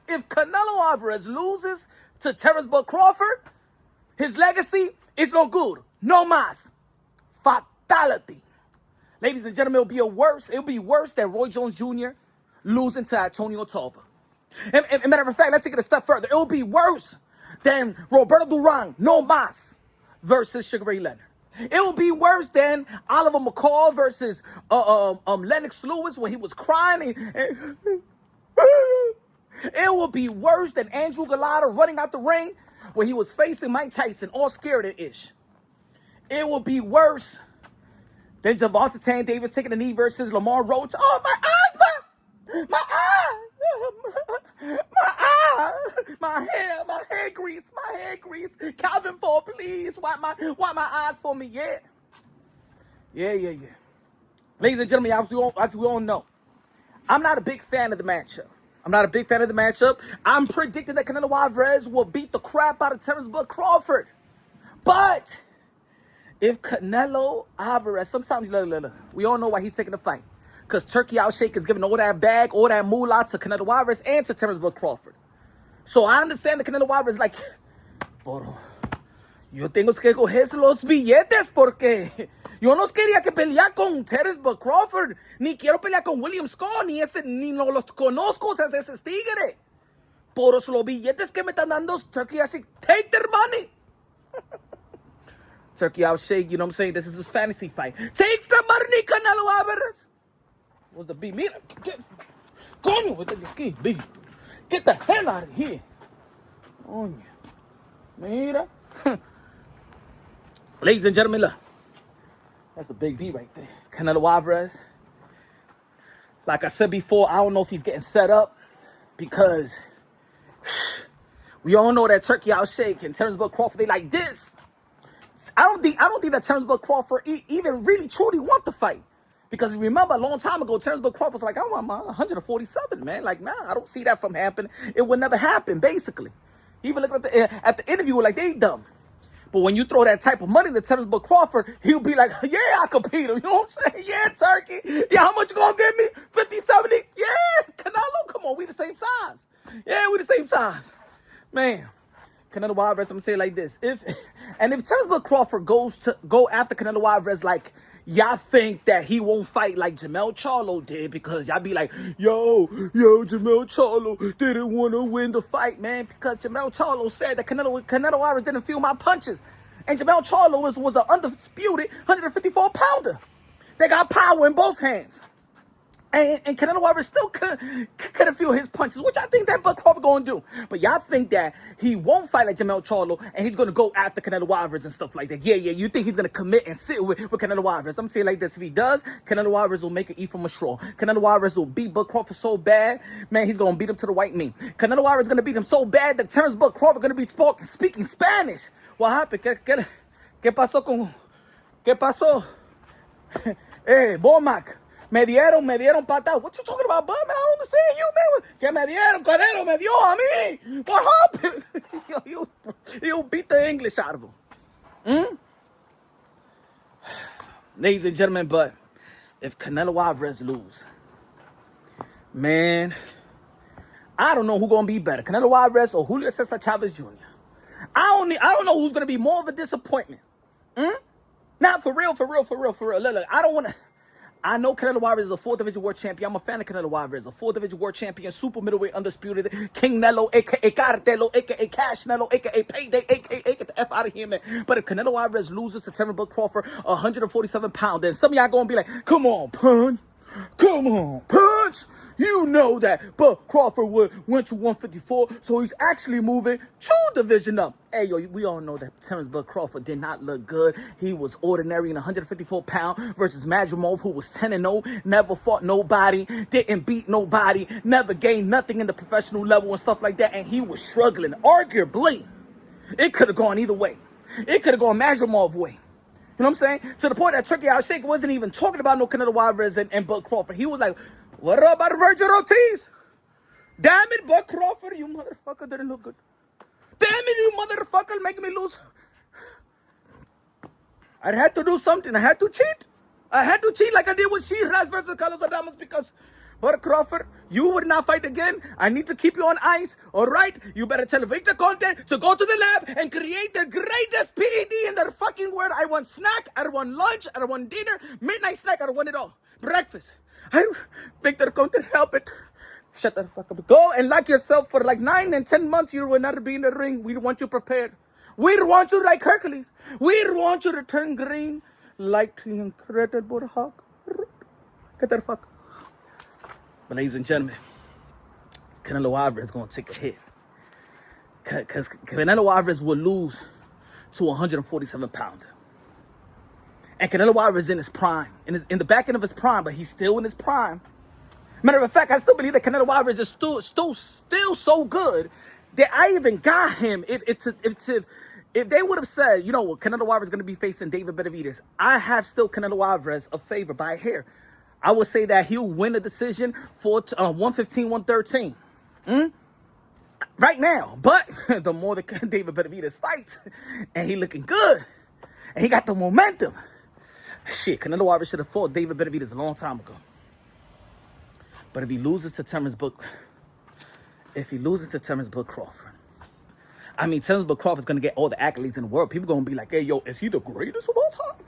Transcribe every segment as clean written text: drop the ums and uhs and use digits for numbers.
If Canelo Alvarez loses to Terence Bud Crawford, his legacy is no good. No mas. Fatality. Ladies and gentlemen, it'll be worse than Roy Jones Jr. losing to Antonio Tarver. And matter of fact, let's take it a step further. It will be worse than Roberto Duran, no mas, versus Sugar Ray Leonard. It will be worse than Oliver McCall versus Lennox Lewis when he was crying. It will be worse than Andrew Galata running out the ring when he was facing Mike Tyson, all scared and ish. It will be worse than Gervonta Tank Davis taking a knee versus Lamar Roach. Oh, my eyes, my eye, my hair grease, Calvin Ford, please, wipe my eyes for me, yeah. Ladies and gentlemen, as we all know, I'm not a big fan of the matchup. I'm predicting that Canelo Alvarez will beat the crap out of Terence Bud Crawford. But if Canelo Alvarez, sometimes, look, we all know why he's taking the fight. Because Turkey Out Shake is giving all that bag, all that moolah to Canelo Alvarez and to Terence Bud Crawford. So I understand that Canelo Alvarez is like, pero yo tengo que coger los billetes porque yo no quería que pelear con Terence Bud Crawford, ni quiero pelear con William Scott, ni no los conozco, esos tigres. Por los billetes que me están dando Turkey Out Shake, take their money. Turkey Out Shake, you know what I'm saying? This is his fantasy fight. Take the money, Canelo Alvarez. What's the B? Mira, coño, aquí, B. Get the hell out of here. Coño. Mira. Ladies and gentlemen, look. That's a big V right there. Canelo Alvarez. Like I said before, I don't know if he's getting set up because we all know that Turkey Out Shake and Terence Bud Crawford, they like this. I don't think that Terence Bud Crawford even really truly want the fight. Because remember, a long time ago, Terence Bud Crawford was like, I want my 147, man. Like, nah, I don't see that from happening. It would never happen, basically. He even looked at the interview like, they dumb. But when you throw that type of money to Terence Bud Crawford, he'll be like, yeah, I can beat him. You know what I'm saying? Yeah, Turkey. Yeah, how much you gonna give me? 50, 70? Yeah, Canelo, come on, we the same size. Yeah, we the same size. Man, Canelo Alvarez, I'm gonna say it like this. If Terence Bud Crawford go after Canelo Alvarez like, y'all think that he won't fight like Jermell Charlo did because y'all be like, yo, Jermell Charlo didn't want to win the fight, man, because Jermell Charlo said that Canelo Alvarez didn't feel my punches. And Jermell Charlo was an undisputed 154-pounder. They got power in both hands. And Canelo Alvarez still couldn't feel his punches, which I think that Bud Crawford going to do. But y'all think that he won't fight like Jermell Charlo and he's going to go after Canelo Alvarez and stuff like that. Yeah, you think he's going to commit and sit with Canelo Alvarez. I'm going to say it like this. If he does, Canelo Alvarez will make it eat from a straw. Canelo Alvarez will beat Bud Crawford so bad, man, he's going to beat him to the white meat. Canelo Alvarez is going to beat him so bad that Terence Bud Crawford going to be speaking Spanish. What happened? ¿Qué pasó con... ¿Qué pasó? Bomac. Me dieron patada. What you talking about, Bud? Man, I don't understand you, man. Que me dieron, Canelo me dio a mí. What happened? you beat the English out of him. Ladies and gentlemen, but if Canelo Alvarez lose, man, I don't know who's going to be better, Canelo Alvarez or Julio Cesar Chavez Jr. I don't know who's going to be more of a disappointment. Not for real. Look, I don't want to... I know Canelo Alvarez is a 4th division world champion. I'm a fan of Canelo Alvarez, a 4th division world champion, super middleweight undisputed, King Nello, a.k.a. Cartelo, a.k.a. Cash Nello, a.k.a. Payday, a.k.a. get the F out of here, man. But if Canelo Alvarez loses to Terence Bud Crawford, 147-pound, then some of y'all going to be like, come on, punch. You know that Bud Crawford went to 154, so he's actually moving 2 division up. Hey, yo, we all know that Terence Bud Crawford did not look good. He was ordinary in 154-pound versus Madrimov, who was 10-0, never fought nobody, didn't beat nobody, never gained nothing in the professional level and stuff like that, and he was struggling. Arguably, it could have gone either way. It could have gone Madrimov way. You know what I'm saying? To the point that Turkey Out Shake wasn't even talking about no Canelo Alvarez and Bud Crawford. He was like, what about Virgil Ortiz? Damn it, Bud Crawford, you motherfucker didn't look good. Damn it, you motherfucker, making me lose. I had to do something. I had to cheat. I had to cheat like I did with Shiraz versus Carlos Adames because Bud Crawford, you would not fight again. I need to keep you on ice. All right? You better tell Victor Conte to go to the lab and create the greatest PED in the fucking world. I want snack. I don't want lunch. I don't want dinner. Midnight snack. I don't want it all. Breakfast. Victor Conte, help it. Shut the fuck up. Go and lock yourself for like 9 and 10 months. You will not be in the ring. We want you prepared. We want you like Hercules. We want you to turn green like the incredible Hulk. Get that fuck. But ladies and gentlemen, Canelo Alvarez is going to take a hit. Because Canelo Alvarez will lose to a 147-pounder. And Canelo Alvarez is in his prime. In the back end of his prime, but he's still in his prime. Matter of fact, I still believe that Canelo Alvarez is still so good that I even got him. If they would have said, you know what, Canelo Alvarez is going to be facing David Benavidez, I have still Canelo Alvarez a favor by a hair. I would say that he'll win the decision for 115-113. Right now. But the more that David Benavidez fights, and he looking good, and he got the momentum. Shit, Canelo Alvarez should have fought David Benavidez a long time ago. But if he loses to Terence Bud Crawford, I mean, Terence Bud Crawford is going to get all the accolades in the world. People going to be like, hey, yo, is he the greatest of all time?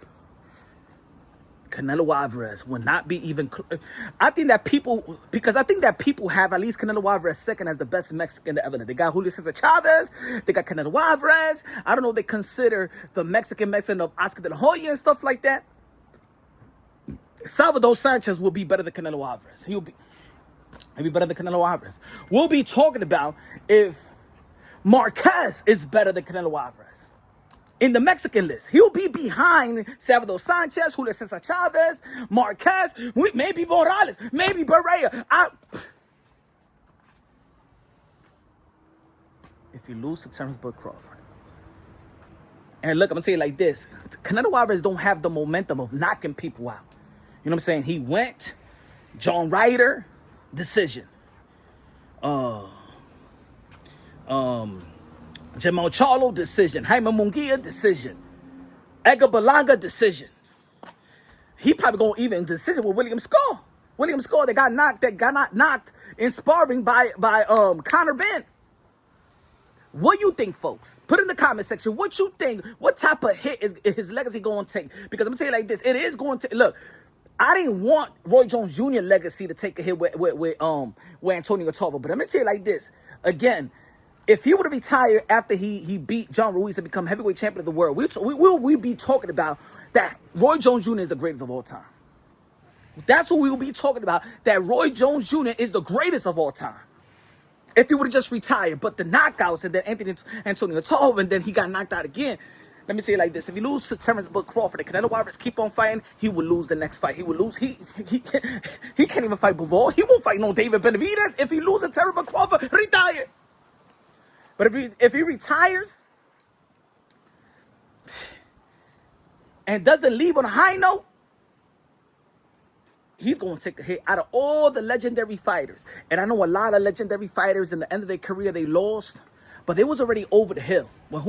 Canelo Alvarez will not be even... I think that people have at least Canelo Alvarez second as the best Mexican to ever live. They got Julio Cesar Chavez. They got Canelo Alvarez. I don't know if they consider the Mexican of Oscar de la Hoya and stuff like that. Salvador Sanchez will be better than Canelo Alvarez. He'll be better than Canelo Alvarez. We'll be talking about if Marquez is better than Canelo Alvarez. In the Mexican list, he'll be behind Salvador Sanchez, Julio Cesar Chavez, Marquez, maybe Morales, maybe Barrea. If you lose to Terence Bud Crawford, and look, I'm gonna say it like this: Canelo Alvarez don't have the momentum of knocking people out. You know what I'm saying? He went, John Ryder, decision. Jamal Charlo, decision. Jaime Munguia, decision. Edgar Berlanga, decision. He probably going to even decision with William Score. William Score that got knocked in sparring by Conor Ben. What you think, folks? Put in the comment section what you think. What type of hit is his legacy going to take? Because I'm going to tell you like this. It is going to... Look, I didn't want Roy Jones Jr. legacy to take a hit with Antonio Tarver. But I'm going to tell you like this. Again... If he would have retired after he beat John Ruiz and become heavyweight champion of the world, we'll be talking about that Roy Jones Jr. is the greatest of all time. That's what we will be talking about, that Roy Jones Jr. is the greatest of all time. If he would have just retired, but the knockouts and then Antonio Tarver, and then he got knocked out again. Let me tell you like this. If he loses to Terence Bud Crawford and Canelo Alvarez keep on fighting, he will lose the next fight. He will lose. He can't even fight Bivol. He won't fight no David Benavidez. If he loses to Terence Bud Crawford, retire. But if he retires and doesn't leave on a high note, he's going to take a hit out of all the legendary fighters. And I know a lot of legendary fighters in the end of their career, they lost, but they was already over the hill. When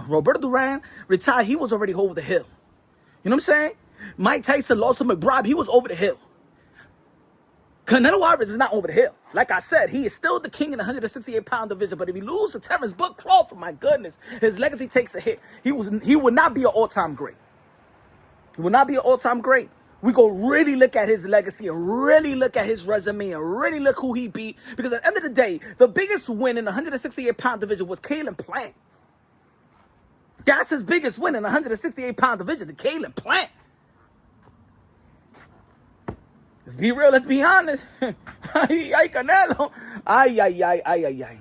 Roberto Duran retired, he was already over the hill. You know what I'm saying? Mike Tyson lost to McBride, he was over the hill. Canelo Alvarez is not over the hill. Like I said, he is still the king in the 168-pound division. But if he loses to Terence Bud Crawford, my goodness, his legacy takes a hit. He would not be an all-time great. He will not be an all-time great. We go really look at his legacy and really look at his resume and really look who he beat. Because at the end of the day, the biggest win in the 168-pound division was Caleb Plant. That's his biggest win in the 168-pound division, the Caleb Plant. Let's be real. Let's be honest. Ay, Canelo. Ay.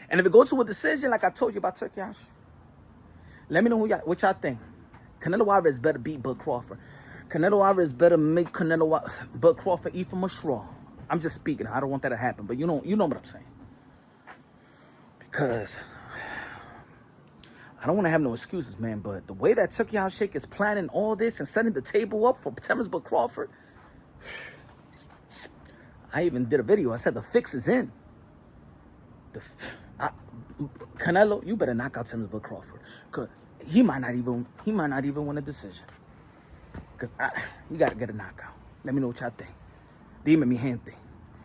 And if it goes to a decision, like I told you about Turkey House, let me know what y'all think. Canelo Alvarez better beat Bud Crawford. Canelo Alvarez better make Bud Crawford eat from a straw. I'm just speaking. I don't want that to happen, but you know what I'm saying. Because I don't want to have no excuses, man. But the way that Turkey House Shake is planning all this and setting the table up for Terence Bud Crawford. I even did a video. I said the fix is in. Canelo, you better knock out Terence Bud Crawford. Cause he might not even win a decision. Cause you gotta get a knockout. Let me know what y'all think. Dime mi gente.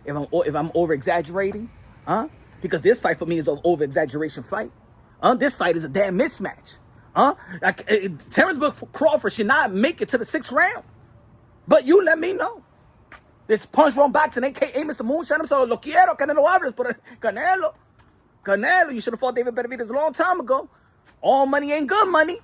If I'm over exaggerating, huh? Because this fight for me is an over exaggeration fight. This fight is a damn mismatch. Like Terence Crawford should not make it to the 6th round. But you let me know. This punch wrong boxing, aka Mr. Moonshine. I'm so lo quiero, Canelo Alvarez, but Canelo, you should have fought David Benavidez a long time ago. All money ain't good money.